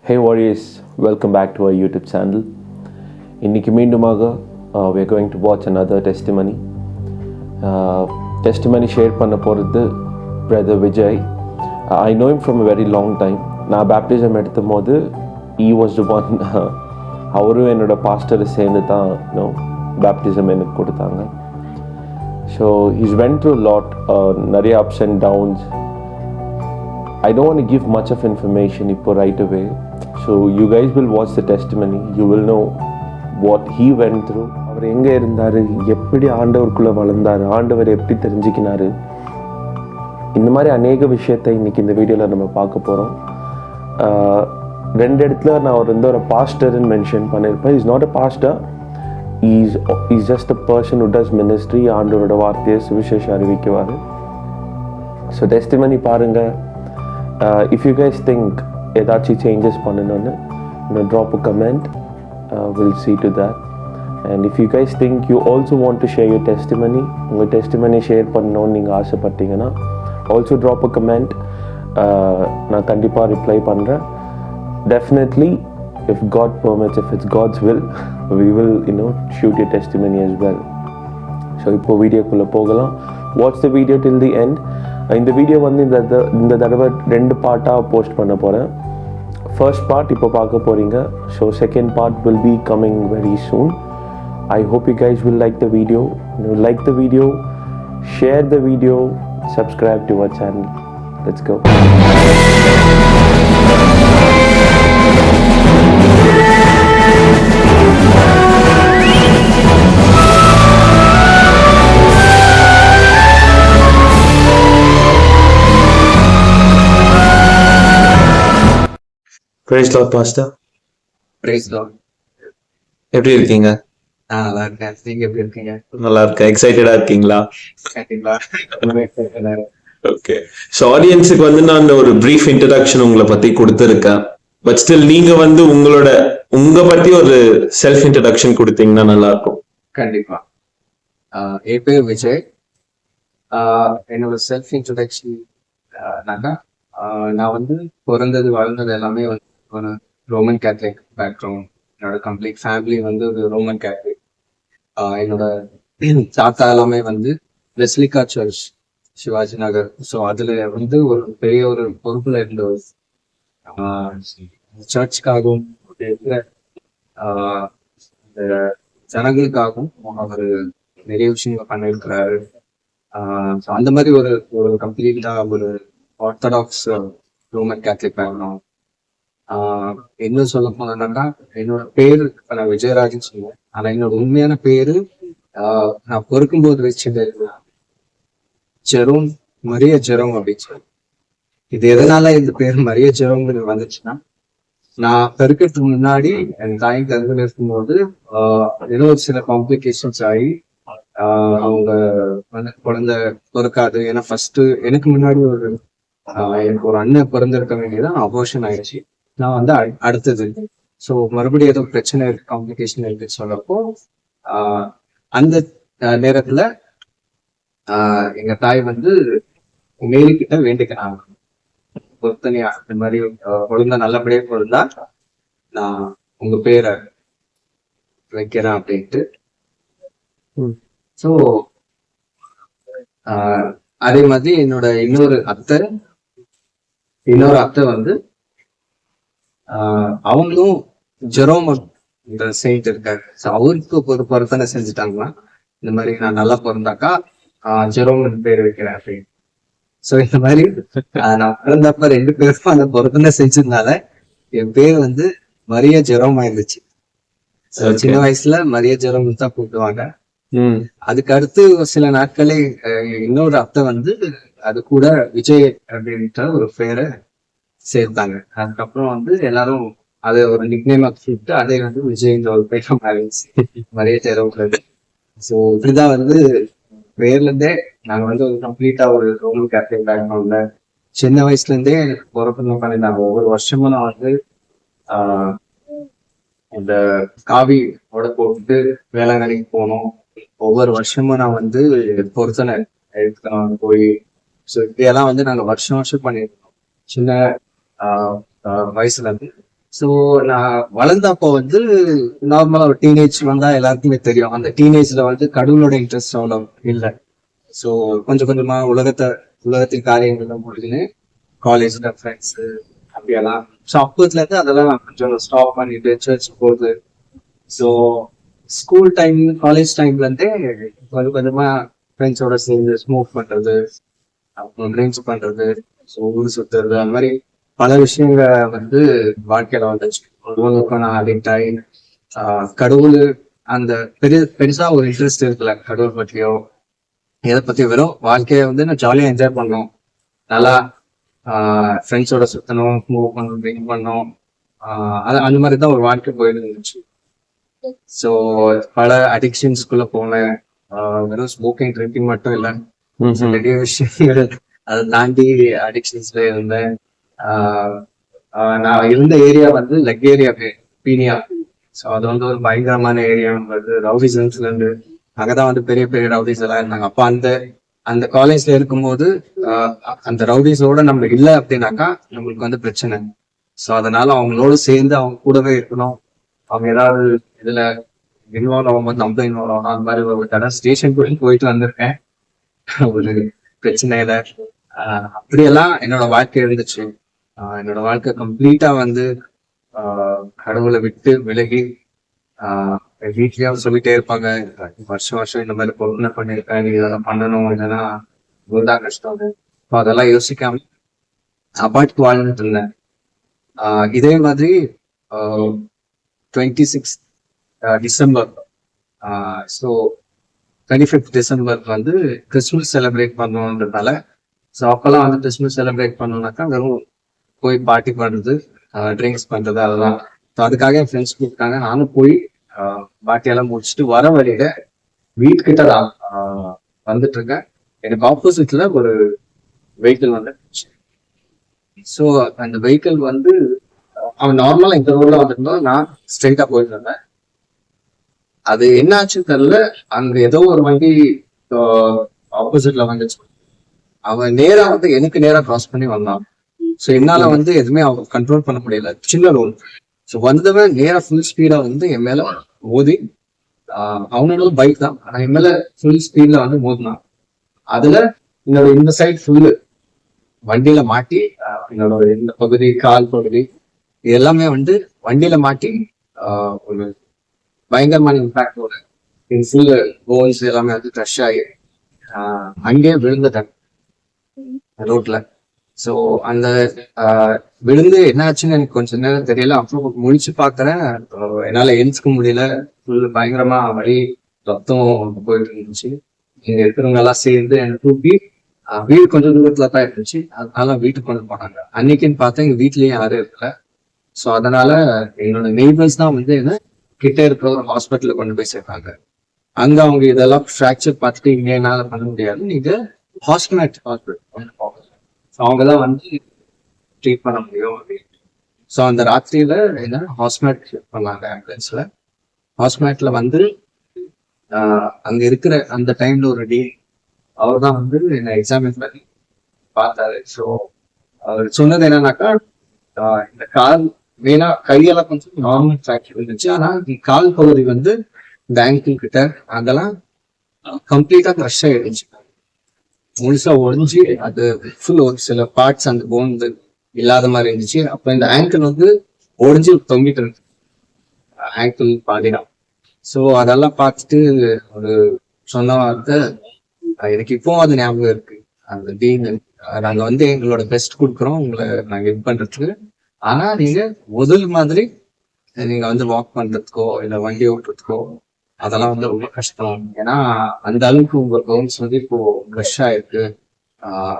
Hey warriors, welcome back to our YouTube channel. இன்னைக்கு மீண்டுமாக we are going to watch another testimony. Testimony share பண்ண போகிறது brother Vijay. I know him from a very long time. நான் baptism எடுத்த போது he was the one. அவரும் என்னோட pastor சேர்ந்து தான் baptism எனக்கு கொடுத்தாங்க. So he's went through a lot, நிறைய ups and downs. I don't want to give much of information right away. So you guys will watch the testimony. You will know what he went through. அவர் எங்கே இருந்தார், எப்படி ஆண்டவருக்குள்ளே வளர்ந்தார், ஆண்டவர் எப்படி தெரிஞ்சுக்கினார், இந்த மாதிரி அநேக விஷயத்தை இன்றைக்கி இந்த வீடியோவில் நம்ம பார்க்க போகிறோம். ரெண்டு இடத்துல நான் அவர் வந்து ஒரு பாஸ்டர்ன்னு மென்ஷன் பண்ணியிருப்பேன். Is not a pastor, is just a person who does ministry. ஆண்டவரோட வார்த்தையை சுவிசேஷம் அறிவிக்குவார். ஸோ டெஸ்டிமனி பாருங்கள். If you guys think ஏதாச்சும் சேஞ்சஸ் பண்ணணும்னு drop a comment. We'll see to that. And if you guys think you also want to share your testimony, உங்கள் testimony share பண்ணணும்னு நீங்கள் ஆசைப்பட்டீங்கன்னா also drop a comment. நான் கண்டிப்பாக reply பண்ணுறேன். Definitely, if God permits, if it's God's will, we will shoot your testimony as well. So இப்போ வீடியோக்குள்ளே போகலாம். Watch the video till the end. இந்த வீடியோ வந்து இந்த தடவை 2 பார்ட்டாக போஸ்ட் பண்ண போகிறேன். ஃபர்ஸ்ட் பார்ட் இப்போ பார்க்க போகிறீங்க. So second part will be coming very soon. I hope you guys will like the video. Like the video, share the video, subscribe to our channel. Let's go. Praise Lord, Pastor. Praise Lord. எப்படி இருக்கீங்க? நல்லா இருக்கேன். நீங்க எப்படி இருக்கீங்க? நல்லா இருக்கேன். எக்ஸைட்டடா இருக்கீங்களா? ஓகே. ஸோ ஆடியன்ஸுக்கு வந்து நான் ஒரு பிரீஃப் இன்ட்ரடக்ஷன் உங்களை பத்தி கொடுத்துருக்கேன். பட் ஸ்டில் நீங்க வந்து உங்க பத்தி ஒரு செல்ஃப் இன்ட்ரடக்ஷன் கொடுத்தீங்கன்னா நல்லா இருக்கும். கண்டிப்பா. என் பேர் விஜய். என்னோட செல்ஃப் இன்ட்ரடக்ஷன் நான் வந்து பிறந்தது வளர்ந்தது எல்லாமே வந்து ஒரு ரோமன் கேத்தலிக் பேக்ரவுண்ட். என்னோட கம்ப்ளீட் ஃபேமிலி வந்து ஒரு ரோமன் கேத்தலிக். என்னோட தாத்தா எல்லாமே வந்து வெஸ்லிகா சர்ச், சிவாஜி நகர். ஸோ அதுல வந்து ஒரு பெரிய ஒரு பொறுப்புல இருந்தவர். சர்ச்சுக்காகவும் இந்த ஜனங்களுக்காகவும் அவர் நிறைய விஷயங்கள் பண்ணியிருக்கிறாரு. ஸோ அந்த மாதிரி ஒரு கம்ப்ளீட்டா ஒரு ஆர்த்தடாக்ஸ் ரோமன் கேத்தலிக் பேக்ரவுண்ட். இன்னும் சொல்ல போனோம்னா என்னோட பேரு நான் விஜயராஜன் சொல்லுவேன். ஆனா என்னோட உண்மையான பேரு நான் பொறுக்கும்போது வச்சது ஜெரோம், மரிய ஜெரோம் அப்படின்னு சொல்லி. இது எதனால இந்த பேர் மரிய ஜெரோம் வந்துச்சுன்னா, நான் பெருக்கிறதுக்கு முன்னாடி என் தாய் கருவில் இருக்கும்போது ஏதோ ஒரு சில காம்ப்ளிகேஷன்ஸ் ஆகி அவங்க குழந்தை பிறக்காது. ஏன்னா ஃபர்ஸ்ட் எனக்கு முன்னாடி எனக்கு ஒரு அண்ணன் பிறந்திருக்க வேண்டியதான் அபோர்ஷன் ஆயிடுச்சு. நான் வந்து அடுத்தது. ஸோ மறுபடியும் ஏதோ பிரச்சனை இருக்கு, காம்ப்ளிகேஷன் இருக்குன்னு சொல்லப்போ அந்த நேரத்துல எங்க தாய் வந்து மேல்கிட்ட வேண்டிக்கிறாங்க, பொருத்தனையா இந்த மாதிரி குழந்தை நல்லபடியா பொருந்தா நான் உங்க பேரை வைக்கிறேன் அப்படின்ட்டு. ஸோ அதே மாதிரி என்னோட இன்னொரு அத்தை வந்து அவங்களும் ஜெரோம் செயின்ட் இருக்காரு. ஸோ அவருக்கு ஒரு பொருத்தனை செஞ்சுட்டாங்கன்னா, இந்த மாதிரி நான் நல்லா பிறந்தாக்கா ஜெரோம் பேர் வைக்கிறேன் அப்படின்னு. ஸோ இந்த மாதிரி நான் பிறந்தப்ப 2 பேருக்கும் அந்த பொருத்தனை செஞ்சதுனால என் பேர் வந்து மரிய ஜெரோம் ஆயிருந்துச்சு. சின்ன வயசுல மரிய ஜெரோம் தான் கூப்பிடுவாங்க. அதுக்கு அடுத்து சில நாட்களே இன்னொரு அத்தை வந்து அது கூட விஜய் அப்படின்ற ஒரு பேரை சேர்த்தாங்க. அதுக்கப்புறம் வந்து எல்லாரும் அதை ஒரு நிக்நேமா கூப்பிட்டு அதை வந்து விஜய்ன்ற ஒரு பேரை மாறிடுச்சு, மரிய ஜெரோம். ஸோ இப்படிதான் வந்து பேர்ல இருந்தே நாங்க வந்து ஒரு கம்ப்ளீட்டா ஒரு ரோமன் கேத்தலிக் பேக்ரவுண்ட்ல சின்ன வயசுல இருந்தே எனக்கு பிறப்பு பண்ணிருந்தாங்க. ஒவ்வொரு வருஷமும் நான் வந்து இந்த காவி போட்டுட்டு வேளாங்கண்ணிக்கு போனோம். ஒவ்வொரு வருஷமும் நான் வந்து பொருத்தனை எடுத்துக்கணும் போய். ஸோ இப்படியெல்லாம் வந்து நாங்கள் வருஷம் பண்ணிருக்கோம் சின்ன வயசுல இருந்து. ஸோ நான் வளர்ந்தப்போ வந்து நார்மலா ஒரு டீனேஜ் வந்தா எல்லாருக்குமே தெரியும். அந்த டீனேஜ்ல வந்து கடவுளோட இன்ட்ரெஸ்ட் அவ்வளோ இல்லை. ஸோ கொஞ்சம் கொஞ்சமா உலகத்தின் காரியங்கள்லாம் முடிஞ்சுன்னு காலேஜ்ல ஃப்ரெண்ட்ஸ் அப்படியெல்லாம். ஸோ அப்போதுல இருந்து அதெல்லாம் நான் கொஞ்சம் ஸ்டாப் பண்ணிட்டு சர்ச் போகுது. ஸோ ஸ்கூல் டைம் காலேஜ் டைம்ல இருந்தே கொஞ்சம் கொஞ்சமா ஃப்ரெண்ட்ஸோட சேர்ந்து ஸ்மோக் பண்றது, அப்புறம் ட்ரிங்க்ஸ் பண்றது, ஸோ ஊர் சுத்துறது, அந்த மாதிரி பல விஷயங்க வந்து வாழ்க்கையில வந்துச்சு. ஒருவருக்கும் நான் அடிக்ட் ஆகி கடவுள் அந்த பெருசா ஒரு இன்ட்ரெஸ்ட் இருக்குல்ல கடவுள் பற்றியோ எதை பத்தி வெறும் வாழ்க்கைய வந்து நான் ஜாலியா என்ஜாய் பண்ணோம், நல்லா ஃப்ரெண்ட்ஸோட சுத்தணும், மூவ் பண்ணணும், ட்ரிங்க் பண்ணோம், அது அந்த மாதிரி தான் ஒரு வாழ்க்கை போயிட்டு இருந்துச்சு. ஸோ பல அடிக்ஷன்ஸ்குள்ள போனேன். வெறும் ஸ்மோக்கிங் ட்ரிங்கிங் மட்டும் இல்லை, நிறைய விஷயங்கள் அதை தாண்டி அடிக்ஷன்ஸ்ல இருந்தேன். நான் இருந்த ஏரியா வந்து லெக் ஏரியா பீனியா. ஸோ அது வந்து ஒரு பயங்கரமான ஏரியான்றது. ரவுடிசம்ஸ்ல இருந்து அங்கதான் வந்து பெரிய பெரிய ரவுடிஸ் எல்லாம் இருந்தாங்க. அப்ப அந்த காலேஜ்ல இருக்கும்போது அந்த ரவுடிஸோட நம்ம இல்லை அப்படின்னாக்கா நம்மளுக்கு வந்து பிரச்சனை. ஸோ அதனால அவங்களோட சேர்ந்து அவங்க கூடவே இருக்கணும். அவங்க ஏதாவது இதுல இன்வால்வ் ஆகும்போது நம்ம இன்வால்வ் ஆகணும். அந்த மாதிரி ஒரு தடவை ஸ்டேஷன் போயிட்டு வந்திருக்கேன் ஒரு பிரச்சனையில. அப்படியெல்லாம் என்னோட வாழ்க்கை இருந்துச்சு. என்னோட வாழ்க்கை கம்ப்ளீட்டா வந்து கடவுளை விட்டு விலகி வீட்லயும் சொல்லிட்டே இருப்பாங்க, வருஷம் வருஷம் இந்த மாதிரி பொருள் பண்ணிருக்கேன், நீ இதெல்லாம் பண்ணணும், இல்லைன்னா இவ்வளவுதான் கஷ்டம். அதெல்லாம் யோசிக்காம அப்பாட்டுக்கு வாழ்ந்துட்டு இருந்தேன். இதே மாதிரி 26 டிசம்பர், ஸோ 25 டிசம்பருக்கு வந்து கிறிஸ்மஸ் செலிப்ரேட் பண்ணணுன்றதால, ஸோ அப்பெல்லாம் வந்து கிறிஸ்மஸ் செலிப்ரேட் பண்ணணும்னாக்கா வெறும் போய் பார்ட்டி பண்றது, ட்ரிங்க்ஸ் பண்றது, அதெல்லாம். ஸோ அதுக்காக என் ஃப்ரெண்ட்ஸ் கூப்பிட்டாங்க. நானும் போய் பார்ட்டியெல்லாம் முடிச்சுட்டு வர வழியில வீட்டுக்கிட்ட தான் வந்துட்டு இருக்கேன். எனக்கு ஆப்போசிட்ல ஒரு வெஹிக்கிள் வந்து, ஸோ அந்த வெஹிக்கிள் வந்து அவன் நார்மலா இந்த ரோட்ல வந்துருந்தோம், நான் ஸ்ட்ரெயிட்டா போயிட்டு இருந்தேன். அது என்ன ஆச்சுன்னு தெரியல, அங்க ஏதோ ஒரு வண்டி ஆப்போசிட்ல வந்துச்சு. அவன் நேரா வந்து எனக்கு நேரா கிராஸ் பண்ணி வந்தான். ஸோ என்னால வந்து எதுவுமே அவன் கண்ட்ரோல் பண்ண முடியல, சின்ன ரோடு. ஸோ வந்தவன் நேரா ஃபுல் ஸ்பீடா வந்து என் மேல மோதி, அவனோட பைக் தான், ஆனா என் மேல ஃபுல் ஸ்பீட்ல வந்து மோதினான். அதுல என்னோட இந்த சைட் ஃபுல்லு வண்டியில மாட்டி, என்னோட இந்த பகுதி, கால் பகுதி, இது எல்லாமே வந்து வண்டியில மாட்டி ஒரு பயங்கரமான இம்பாக்டோட என் ஃபுல் போன்ஸ் எல்லாமே வந்து க்ரஷ் ஆகி அங்கேயே விழுந்துட்டேன் ரோட்ல. ஸோ அந்த விழுந்து என்ன ஆச்சுன்னு எனக்கு கொஞ்சம் நேரம் தெரியல. அப்புறம் முழிச்சு பார்க்கறேன், என்னால எழுந்துக்க முடியல. ஃபுல் பயங்கரமா வலி, ரத்தம் போயிட்டு இருந்துச்சு. இங்க இருக்கிறவங்க எல்லாம் சேர்ந்து என்னை தூக்கி வீடு கொஞ்சம் தூரத்துல தான் இருந்துச்சு, அதனால வீட்டுக்கு கொண்டு போனாங்க. அன்னைக்குன்னு பார்த்தா எங்க வீட்லயும் யாரும் இருக்கல. ஸோ அதனால என்னோட நெய்பர்ஸ் தான் வந்து என்ன கிட்ட இருக்கிற ஒரு ஹாஸ்பிட்டலுக்கு கொண்டு போய் சேர்த்தாங்க. அங்க அவங்க இதெல்லாம் ஃப்ராக்சர் பார்த்துட்டு இங்க என்னால பண்ண முடியாது, நீங்க ஹாஸ்பிட்டல் அவங்கதான் வந்து ட்ரீட் பண்ண முடியும் அப்படின்னு. ஸோ அந்த ராத்திரியில என்ன ஹாஸ்பிட்டல் பண்ணாங்க ஆம்புலன்ஸ்ல. ஹாஸ்பிட்டல்ல வந்து அங்க இருக்கிற அந்த டைம்ல ஒரு அவர் தான் வந்து என்ன எக்ஸாமின் பண்ணி பார்த்தாரு. ஸோ அவர் சொன்னது என்னன்னாக்கா, இந்த கால் மெயினா கையெல்லாம் கொஞ்சம் நார்மல் ஃப்ராக்சர் இருந்துச்சு, ஆனா கால் பகுதி வந்து இந்த ஆங்கிள் கிட்ட அதெல்லாம் கம்ப்ளீட்டா க்ரஷ் ஆயிடுச்சு, முழுசா ஒழிஞ்சு. அது ஃபுல் ஒரு சில பார்ட்ஸ் அந்த போன் இல்லாத மாதிரி இருந்துச்சு. அப்ப இந்த ஆங்கிள் வந்து ஒழிஞ்சு தொங்கிட்டு இருக்கு, ஆங்கிள் பாதினா. ஸோ அதெல்லாம் பார்த்துட்டு ஒரு சொன்ன வார்த்தை எனக்கு இப்பவும் அது ஞாபகம் இருக்கு. அந்த டீன், நாங்க வந்து எங்களோட பெஸ்ட் கொடுக்குறோம் உங்களை நாங்க இது பண்றதுக்கு, ஆனா நீங்க முதல் மாதிரி நீங்க வந்து வாக் பண்றதுக்கோ இல்ல வண்டி ஓட்டுறதுக்கோ அதெல்லாம் வந்து ரொம்ப கஷ்டம். ஏன்னா அந்த அளவுக்கு உங்க போன்ஸ் வந்து இப்போ க்ரஷ் ஆயிருக்கு.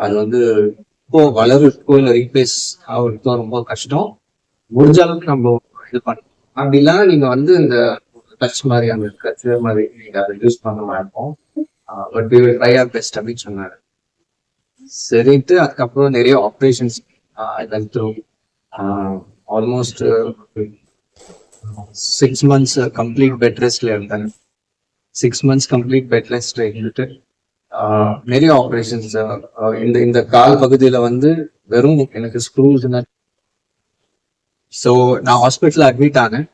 அது வந்து இப்போ வளருக்கோ இல்ல ரீப்ளேஸ் ஆகுறதுக்கோ ரொம்ப கஷ்டம். முடிஞ்ச அளவுக்கு நம்ம இது பண்ணோம். அப்படி இல்லைன்னா நீங்க வந்து இந்த டச் மாதிரி அந்த கட்சி மாதிரி நீங்க அதை யூஸ் பண்ண மாட்டோம், but we will try our best அப்படின்னு சொன்னாரு. சரிட்டு அதுக்கப்புறம் நிறைய operations almost 6 months complete bed ரெஸ்ட்ல இருந்தேன். 6 months கம்ப்ளீட் பெட் ரெஸ்ட்ல இருந்துட்டு நிறைய ஆப்ரேஷன்ஸ். இந்த கால் பகுதியில வந்து வெறும் எனக்கு ஸ்க்ரூஸ் ஸோ நான் ஹாஸ்பிட்டல் அட்மிட் ஆனேன்.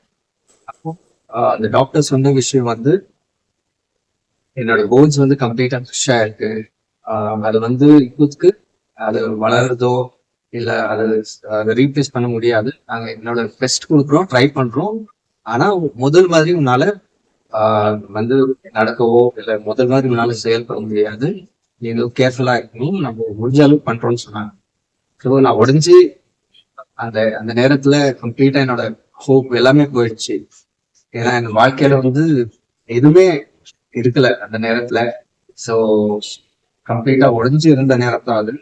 அப்போ அந்த டாக்டர் சொன்ன விஷயம் வந்து என்னோட போன்ஸ் வந்து கம்ப்ளீட்டா ஃப்ரெஷ்ஷா இருக்கு. அது வந்து இப்போதுக்கு அது வளருதோ இல்ல அதை ரீப்ளேஸ் பண்ண முடியாது. நாங்க என்னோட பெஸ்ட் கொடுக்குறோம், ட்ரை பண்றோம். ஆனா முதல் மாதிரி உன்னால வந்து நடக்கவோ இல்ல முதல் மாதிரி உன்னால செயல்பட முடியாது. நீங்க கேர்ஃபுல்லா இருக்கணும், நம்ம முடிஞ்ச அளவுக்கு பண்றோம்னு சொன்னாங்க. ஸோ நான் உடஞ்சி அந்த அந்த நேரத்துல கம்ப்ளீட்டா என்னோட ஹோப் எல்லாமே போயிடுச்சு. ஏன்னா என் வாழ்க்கையில வந்து எதுவுமே இருக்கல அந்த நேரத்துல. ஸோ கம்ப்ளீட்டா உடஞ்சி இருந்த நேரத்துல அது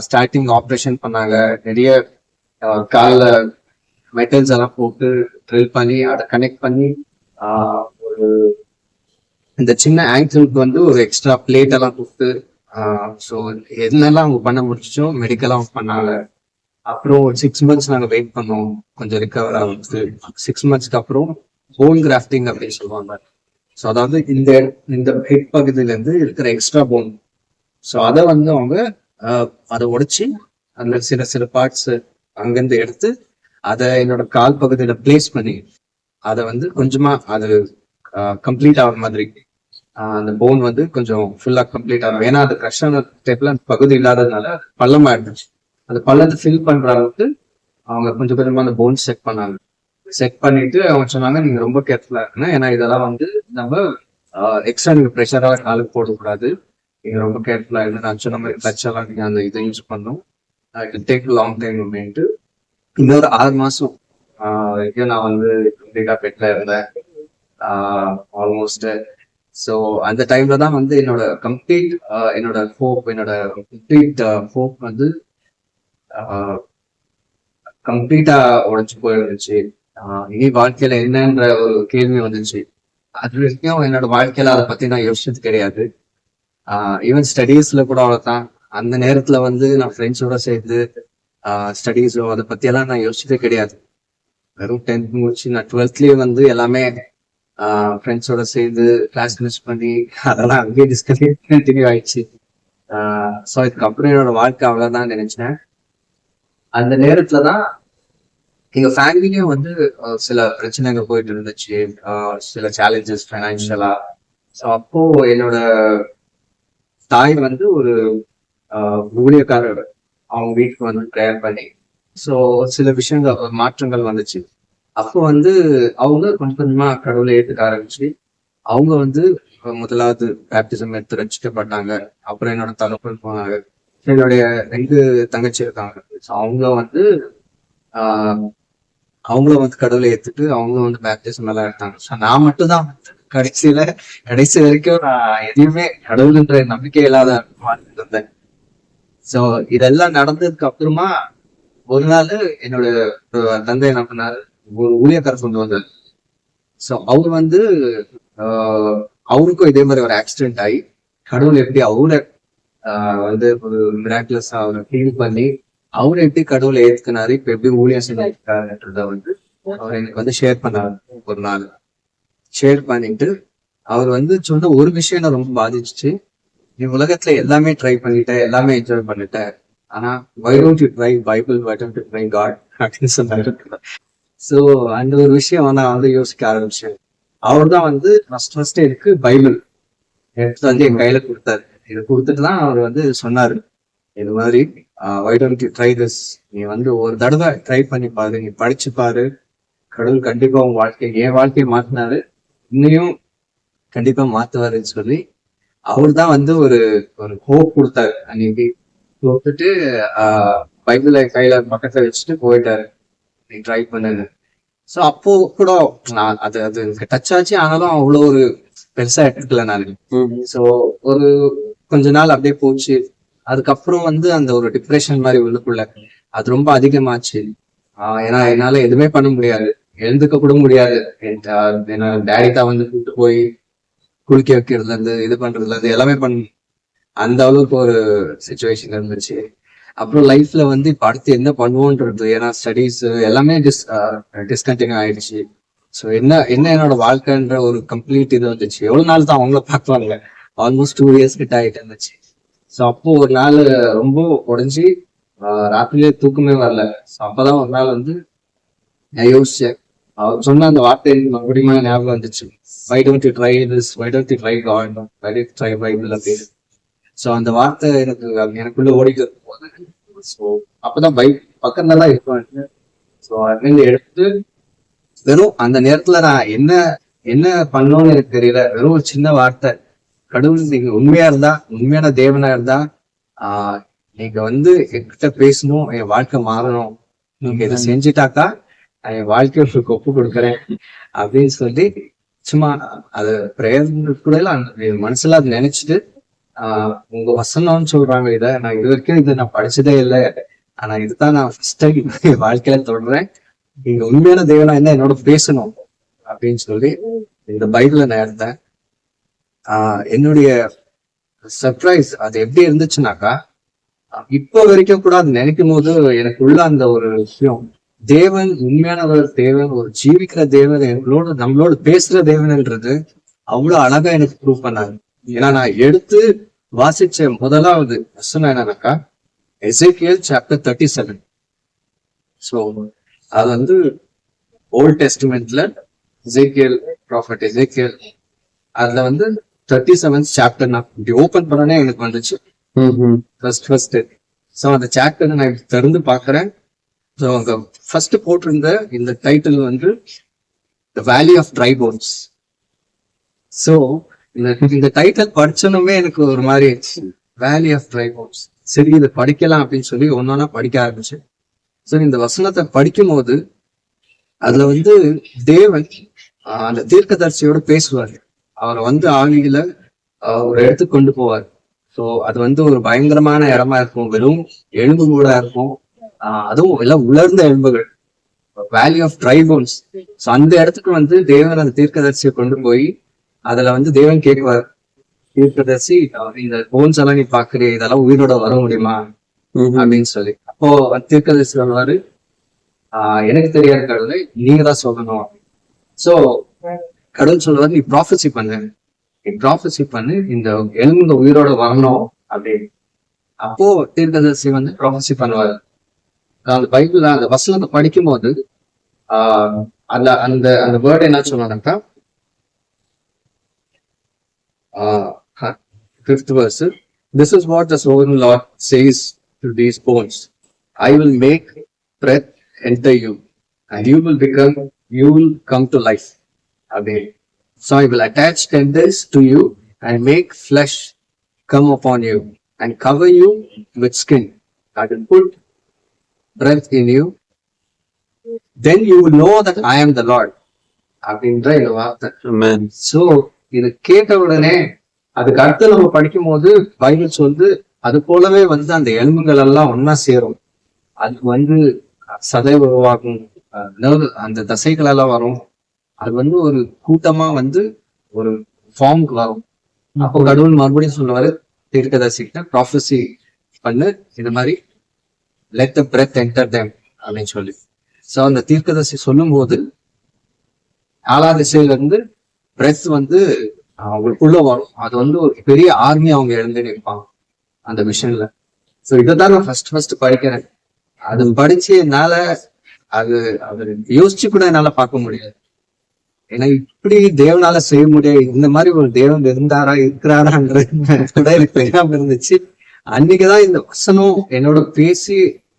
ஸ்டார்டிங் ஆப்ரேஷன் பண்ணாங்க. நிறைய காலில் மெட்டல்ஸ் எல்லாம் போட்டு ட்ரில் பண்ணி அதை கனெக்ட் பண்ணி ஒரு இந்த சின்ன ஆங்கிளுக்கு வந்து ஒரு எக்ஸ்ட்ரா பிளேட் எல்லாம் கொடுத்து ஸோ என்னெல்லாம் அவங்க பண்ண முடிச்சோ மெடிக்கலாக பண்ணாங்க. அப்புறம் 6 months நாங்கள் வெயிட் பண்ணோம் கொஞ்சம் ரிகவர் ஆகுது. 6 monthsக்கு அப்புறம் போன் கிராஃப்டிங் அப்படின்னு சொல்லுவாங்க. ஸோ அதாவது இந்த இந்த ஹெட் பகுதியிலேருந்து இருக்கிற எக்ஸ்ட்ரா போன், ஸோ அதை வந்து அவங்க அதை உடைச்சி அந்த சில சில பார்ட்ஸ் அங்கேருந்து எடுத்து அதை என்னோட கால் பகுதியில பிளேஸ் பண்ணி அதை வந்து கொஞ்சமா அது கம்ப்ளீட் ஆகிற மாதிரி அந்த போன் வந்து கொஞ்சம் ஃபுல்லா கம்ப்ளீட் ஆகும். ஏன்னா அது கஷ்டான டைப்ல அந்த பகுதி இல்லாததுனால பள்ளமா இருந்துச்சு. அந்த பள்ளத்தை ஃபில் பண்ற அளவுக்கு அவங்க கொஞ்சம் கொஞ்சமா அந்த போன் செக் பண்ணாங்க. செக் பண்ணிட்டு அவங்க சொன்னாங்க நீங்க ரொம்ப கேர்ஃபுல்லா இருக்கணும், ஏன்னா இதெல்லாம் வந்து நம்ம எக்ஸ்ட்ரா நீங்க ப்ரெஷரா காலுக்கு போடக்கூடாது, நீங்க ரொம்ப கேர்ஃபுல்லா இருந்து நான் சொன்ன மாதிரி டச் எல்லாம் நீங்க அந்த இதை யூஸ் பண்ணும், டேக் லாங் டைம் அப்படின்ட்டு. இன்னொரு 6 மாசம் வரைக்கும் நான் வந்து கம்ப்ளீட்டா பெட்ல இருந்தேன் ஆல்மோஸ்ட். ஸோ அந்த டைம்ல தான் வந்து என்னோட கம்ப்ளீட் வந்து கம்ப்ளீட்டா உடைச்சு போயிருந்துச்சு. இனி வாழ்க்கையில என்னன்ற ஒரு கேள்வி வந்துச்சு. அது வரைக்கும் என்னோட வாழ்க்கையில அதை பத்தி நான் யோசிச்சது கிடையாது. ஈவன் ஸ்டடீஸ்ல கூட அவ்வளவுதான். அந்த நேரத்துல வந்து நான் ஃப்ரெண்ட்ஸோட சேர்ந்து ஸ்டடீஸோ அதை பத்தி எல்லாம் நான் யோசிச்சதே கிடையாது. வெறும் 10th முடிச்சு நான் 12thலயே வந்து எல்லாமே ஃப்ரெண்ட்ஸோட சேர்ந்து கிளாஸ் மிஸ் பண்ணி அதெல்லாம் அங்கேயே டிஸ்கண்டினியூ ஆயிடுச்சு. ஸோ இதுக்கப்புறம் என்னோட வாழ்க்கை அவ்வளவுதான் நினைச்சேன். அந்த நேரத்துலதான் எங்க ஃபேமிலியும் வந்து சில பிரச்சனைகள் போயிட்டு இருந்துச்சு, சில சேலஞ்சஸ் ஃபைனான்சியலா. ஸோ அப்போ என்னோட தாய் வந்து ஒரு ஊழியக்காரர் அவங்க வீட்டுக்கு வந்து ப்ரேயர் பண்ணி ஸோ சில விஷயங்கள் மாற்றங்கள் வந்துச்சு. அப்போ வந்து அவங்க கொஞ்சம் கொஞ்சமா கடவுளை ஏற்றுக்க ஆரம்பிச்சு அவங்க வந்து முதலாவது பேப்டிசம் எடுத்து ரசிக்கப்பட்டாங்க. அப்புறம் என்னோட தகப்பன் போனாங்க. என்னுடைய 2 தங்கச்சி இருக்காங்க. ஸோ அவங்கள வந்து கடவுளை ஏத்துட்டு அவங்க வந்து பேப்டிசம் எல்லாம் எடுத்தாங்க. ஸோ நான் மட்டும் தான் கடைசி வரைக்கும் நான் எதையுமே கடவுள்ன்ற நம்பிக்கை இல்லாத வாழ்ந்துட்டு இருந்தேன். ஸோ இதெல்லாம் நடந்ததுக்கு அப்புறமா ஒரு நாள் என்னோட தந்தை என்ன பண்ணாரு, ஒரு ஊழியக்காரர் கொண்டு வந்தார். ஸோ அவர் வந்து அவருக்கும் இதே மாதிரி ஒரு ஆக்சிடென்ட் ஆகி கடவுள் எப்படி அவரை வந்து ஒரு மிராக்குலஸா அவரை ஃபீல் பண்ணி அவரை எப்படி கடவுளை ஏத்துக்கினாரு, இப்ப எப்படி ஊழியம் செஞ்சிருக்காருன்றத வந்து அவர் எனக்கு வந்து ஷேர் பண்ணாரு. ஒரு நாள் ஷேர் பண்ணிட்டு அவர் வந்து சொன்ன ஒரு விஷயம் என்ன ரொம்ப பாதிச்சுச்சு. நீ உலகத்துல எல்லாமே ட்ரை பண்ணிட்ட, எல்லாமே என்ஜாய் பண்ணிட்ட, ஆனா why don't you try Bible, why don't you try God அப்படின்னு சொன்னாரு. ஸோ அந்த ஒரு விஷயம் நான் வந்து யோசிக்க ஆரம்பிச்சேன். அவர் தான் வந்து ஃபர்ஸ்ட் எனக்கு பைபிள் எடுத்து வந்து என் கையில கொடுத்தாரு. இதை கொடுத்துட்டு தான் அவர் வந்து சொன்னாரு, இது மாதிரி why don't you try this, நீ வந்து ஒரு தடவை ட்ரை பண்ணி பாரு, நீ படிச்சு பாரு, கடவுள் கண்டிப்பா உன் என் வாழ்க்கையை மாத்தினாரு, இன்னையும் கண்டிப்பா மாத்துவாருன்னு சொல்லி அவர் தான் வந்து ஒரு ஹோப் கொடுத்தாரு. அன்னைக்கு கொடுத்துட்டு பைபிளை கையில பக்கத்துல வச்சுட்டு போயிட்டாரு, நீ ட்ரை பண்ணுங்க. ஸோ அப்போ கூட நான் அது டச் ஆச்சு, ஆனாலும் அவ்வளோ ஒரு பெருசா எடுத்துக்கல நான். ஸோ ஒரு கொஞ்ச நாள் அப்படியே போச்சு. அதுக்கப்புறம் வந்து அந்த ஒரு டிப்ரெஷன் மாதிரி உள்ளுக்குள்ள அது ரொம்ப அதிகமாச்சு. ஏன்னா என்னால எதுவுமே பண்ண முடியாது, எழுந்துக்க கூட முடியாது. ஏன்னா டேடி தான் வந்து கூப்பிட்டு போய் குளிக்க வைக்கிறதுல இருந்து இது பண்றதுல இருந்து எல்லாமே அந்த அளவுக்கு ஒரு சுச்சுவேஷன் இருந்துச்சு. அப்புறம் லைஃப்ல வந்து இப்ப அடுத்து என்ன பண்ணுவோன்றது, ஏன்னா ஸ்டடீஸ் எல்லாமே டிஸ்கண்டினியூ ஆயிடுச்சு. ஸோ என்னோட வாழ்க்கைன்ற ஒரு கம்ப்ளீட் இது வந்துச்சு. எவ்வளவு நாள் தான் அவங்கள பார்க்குவாங்க, ஆல்மோஸ்ட் 2 years கிட்ட ஆயிட்டு இருந்துச்சு. ஸோ அப்போ ஒரு நாள் ரொம்ப உடஞ்சி ராத்திரியே தூக்கமே வரல. ஸோ அப்பதான் ஒரு நாள் வந்து நான் யோசிச்சேன். அவர் சொன்ன அந்த வார்த்தை எனக்கு மறுபடியும் ஞாபகம் வந்துச்சு. Why don't you try this, why don't you try God, why don't you try Bible அப்படின்னு. ஸோ அந்த வார்த்தை எனக்குள்ள ஓடிட்டு இருக்கும் போது, ஸோ அப்பதான் பக்கத்துல தான் இருக்கும். ஸோ அதுலேருந்து எடுத்து வெறும் அந்த நேரத்துல நான் என்ன பண்ணணும்னு எனக்கு தெரியல. வெறும் ஒரு சின்ன வார்த்தை, கடவுள் நீங்க உண்மையா இருந்தா, உண்மையான தேவனா இருந்தா நீங்க என்கிட்ட பேசணும், என் வாழ்க்கை மாறணும், நீங்க இதை செஞ்சுட்டாக்கா நான் என் வாழ்க்கையை உங்களுக்கு ஒப்பு கொடுக்குறேன் அப்படின்னு சொல்லி சும்மா அது பிரேயர் கூட மனசுல அது நினைச்சிட்டு உங்க வசனம்னு சொல்றாங்க, இதை நான் இது வரைக்கும் இதை நான் படிச்சதே இல்லை, ஆனா இதுதான் நான் ஃபர்ஸ்ட் டைம் என் வாழ்க்கையில தொடர்றேன், நீங்க உண்மையான தேவனா என்ன என்னோட பேசணும் அப்படின்னு சொல்லி இந்த பைபிளை நான் எடுத்தேன். என்னுடைய சர்ப்ரைஸ் அது எப்படி இருந்துச்சுனாக்கா, இப்ப வரைக்கும் கூட அது நினைக்கும் போது எனக்குள்ள அந்த ஒரு விஷயம், தேவன் உண்மையானவர், தேவன் ஒரு ஜீவிக்கிற தேவன், நம்மளோட பேசுற தேவன்ன்றது அவ்வளவு அழகா எனக்கு ப்ரூவ் பண்ணாரு. ஏன்னா நான் எடுத்து வாசிச்ச முதலாவது வசனம் என்னன்னாக்கா எசேக்கியேல் சாப்டர் 37. ஸோ அது ஓல்ட் டெஸ்டிமெண்ட்ல எசேக்கியேல் ப்ராஃபட் எசேக்கியேல் அதுல 37th சாப்டர் நான் இப்படி ஓபன் பண்ணனே எனக்கு வந்துச்சு ஃபர்ஸ்ட். ஸோ அந்த சாப்டர் நான் இப்படி திறந்து பாக்குறேன். ஸோ அங்க ஃபர்ஸ்ட் போட்டிருந்த இந்த title the valley of dry bones. So இந்த டைட்டில் படிச்சனுமே எனக்கு ஒரு மாதிரி வேலி ஆஃப் ட்ரை போன்ஸ், சரி இதை படிக்கலாம் அப்படின்னு சொல்லி ஒன்னொன்னா படிக்க ஆரம்பிச்சு. ஸோ இந்த வசனத்தை படிக்கும் போது அதுல தேவன் அந்த தீர்க்கதரிசியோட பேசுவார். அவரை ஆவியில ஒரு இடத்துக்கு கொண்டு போவார். ஸோ அது ஒரு பயங்கரமான இடமா இருக்கும், வெறும் எலும்பு கூட இருக்கும், அதுவும் எல்லாம் உலர்ந்த எலும்புகள், வேலி ஆஃப் ட்ரை போன்ஸ். ஸோ அந்த இடத்துக்கு தேவன் அந்த தீர்க்கதரிசியை கொண்டு போய் அதுல தேவன் கேட்குவார், தீர்க்கதரிசி இந்த போன்ஸ் எல்லாம் நீ பாக்குறிய, இதெல்லாம் உயிரோட வர முடியுமா அப்படின்னு சொல்லி. அப்போ தீர்க்கதரிசி சொல்லுவாரு, எனக்கு தெரியாத கடவுளை நீங்க தான் சொல்லணும். சோ கடவுள் சொல்லுவாரு, நீ ப்ராஃபஸி பண்ணு, நீ ப்ராஃபஸி பண்ணு, இந்த எலும்புங்க உயிரோட வரணும் அப்படின்னு. அப்போ தீர்க்கதரிசி ப்ராஃபஸி பண்ணுவாரு. அந்த பைபிள் அந்த வசனத்தை படிக்கும் போது அந்த அந்த வேர்டு என்ன சொன்னாக்கா, 5th verse, this is what the sovereign Lord says to these bones, I will make breath enter you and you will come to life. So I will attach tendons to you and make flesh come upon you and cover you with skin. I will put breath in you, then you will know that I am the Lord. அப்படின்ற இந்த வார்த்தை. So இது கேட்ட உடனே அதுக்கு அடுத்து நம்ம படிக்கும் போது பைபிள் அது போலவே அந்த எலும்புகள் எல்லாம் ஒன்னா சேரும், அது சதை உருவாகும், அந்த தசைகள் எல்லாம் வரும், அது ஒரு கூட்டமா ஒரு ஃபார்முக்கு வரும். அப்போ கடவுள் மறுபடியும் சொல்லுவாரு தீர்க்கதரிசிக்கிட்ட, ப்ராஃபஸி பண்ணு, இது மாதிரி let the breath enter them அப்படின்னு சொல்லி. சோ அந்த தீர்க்கதரிசி சொல்லும் போது 4வது திசையில பிரெத் அவங்களுக்குள்ள வரும். அது ஒரு பெரிய ஆர்மி அவங்க எழுந்து நிற்பாங்க அந்த மிஷன்ல. சோ இதைதான் நான் ஃபர்ஸ்ட் படிக்கிறேன். அது படிச்சு என்னால அது யோசிச்சு கூட என்னால பார்க்க முடியாது. ஏன்னா இப்படி தேவனால செய்ய முடியாது, இந்த மாதிரி ஒரு தேவன் இருந்தாரா இருக்கிறாரான்றது கூட எனக்கு தெரியாம இருந்துச்சு. அன்னைக்குதான் இந்த வசனம் என்னோட பேசி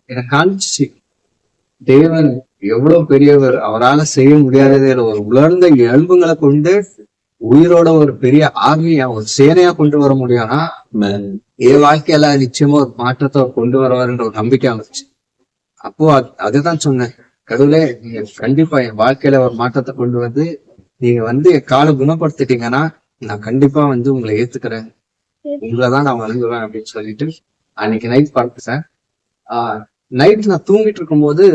எனக்கு காமிச்சு, தேவன் எவ்வளவு பெரியவர், அவரால செய்ய முடியாதது ஒரு உலர்ந்த எலும்புகளை கொண்டு உயிரோட ஒரு பெரிய ஆர்மியா, ஒரு சேனையா கொண்டு வர முடியும்னா என் வாழ்க்கையில நிச்சயமா ஒரு மாற்றத்தை கொண்டு வருவாருன்ற ஒரு நம்பிக்கை வந்துச்சு. அப்போ அதுதான் சொன்னேன், கடவுளே நீங்க கண்டிப்பா என் வாழ்க்கையில ஒரு மாற்றத்தை கொண்டு வந்து நீங்க என் காலை குணப்படுத்திட்டீங்கன்னா நான் கண்டிப்பா உங்களை ஏத்துக்கிறேன், உங்களைதான் நான் வழங்குவேன் அப்படின்னு சொல்லிட்டு அன்னைக்கு நைட் பார்த்தேன். நைட் நான் தூங்கிட்டு இருக்கும் போது